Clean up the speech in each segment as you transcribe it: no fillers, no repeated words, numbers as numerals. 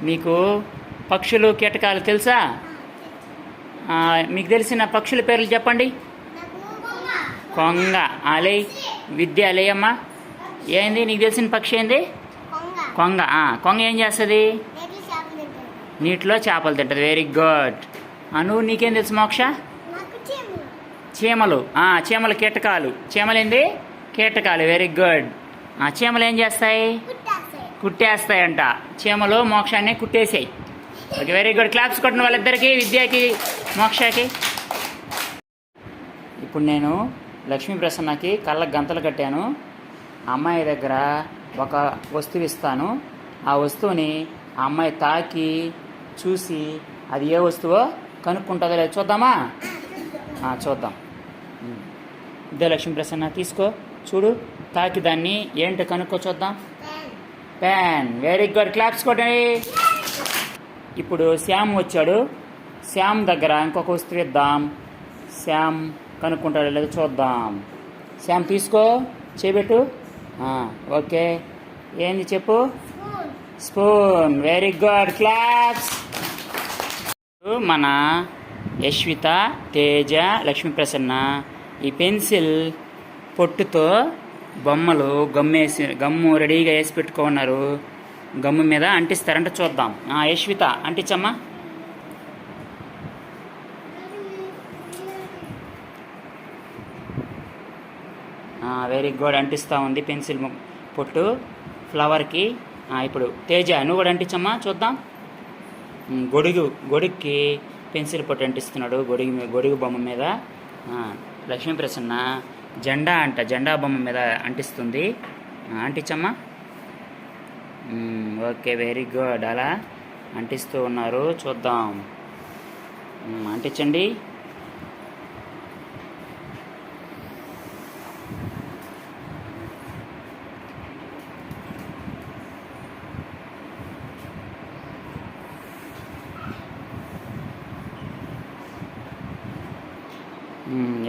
మీకు పక్షులు కీటకాలు తెలుసా? మీకు తెలిసిన పక్షుల పేర్లు చెప్పండి. కొంగ. అలే విద్య అలేయమ్మా. ఏంది నీకు తెలిసిన పక్షి ఏంది? కొంగ. కొంగ ఏం చేస్తుంది? నీటిలో చేపలు తింటుంది. Very good. నువ్వు నీకేం తెలుసు మోక్ష? చీమలు. చీమలు కీటకాలు. చీమలు ఏంది? కీటకాలు. Very good. చీమలు ఏం చేస్తాయి? కుట్టేస్తాయంట. చీమలు మోక్షాన్ని కుట్టేసాయి. Okay, very good. క్లాప్స్ కొట్టిన వాళ్ళిద్దరికి, విద్యకి మోక్షకి. ఇప్పుడు నేను లక్ష్మీ ప్రసన్నకి కళ్ళకు గంతలు కట్టాను. అమ్మాయి దగ్గర ఒక వస్తువు ఇస్తాను. ఆ వస్తువుని ఆ అమ్మాయి తాకి చూసి అది ఏ వస్తువో కనుక్కుంటుందో లేదు. చూద్దామా? చూద్దాం. ఇదే లక్ష్మీ ప్రసన్న, తీసుకో, చూడు, తాకి దాన్ని ఏంటో కనుక్కో చూద్దాం. పెన్. Very good. క్లాప్స్ కొట్టండి. ఇప్పుడు శ్యామ్ వచ్చాడు. శ్యామ్ దగ్గర ఇంకొక వస్తువు ఇద్దాం. శ్యామ్ కనుక్కుంటాడో లేదో చూద్దాం. శ్యామ్ తీసుకో, చేపెట్టు. ఓకే, ఏంది చెప్పు? స్పూన్. Very good. క్లాప్స్. మన యశ్విత, తేజ, లక్ష్మీ ప్రసన్న ఈ పెన్సిల్ పొట్టుతో బొమ్మలు గమ్ము రెడీగా వేసి పెట్టుకున్నారు. గమ్ము మీద అంటిస్తారంటే చూద్దాం. యశ్విత, అంటించమ్మా. Very good. అంటిస్తూ ఉంది పెన్సిల్ పొట్టు ఫ్లవర్కి. ఇప్పుడు తేజ, నువ్వు కూడా అంటించమ్మా, చూద్దాం. గొడుగుకి పెన్సిల్ పొట్టు అంటిస్తున్నాడు. గొడుగు బొమ్మ మీద. లక్ష్మీ ప్రసన్న జెండా బొమ్మ మీద అంటిస్తుంది. అంటించమ్మా. Okay, very good. అలా అంటిస్తూ ఉన్నారు, చూద్దాం. అంటించండి.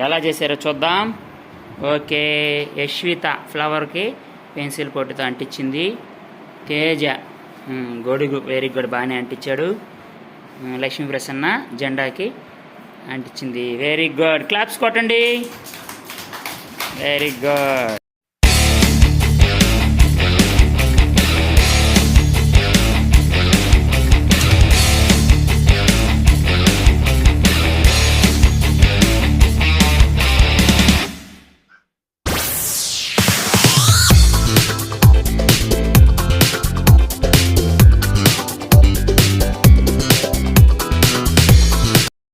ఎలా చేశారో చూద్దాం. ఓకే, యశ్విత ఫ్లవర్కి పెన్సిల్ పొట్టుతో అంటించింది. తేజ గొడుగు, వెరీ గుడ్, బాగానే అంటించాడు. లక్ష్మీ ప్రసన్న జెండాకి అంటించింది. Very good. క్లాప్స్ కొట్టండి. Very good.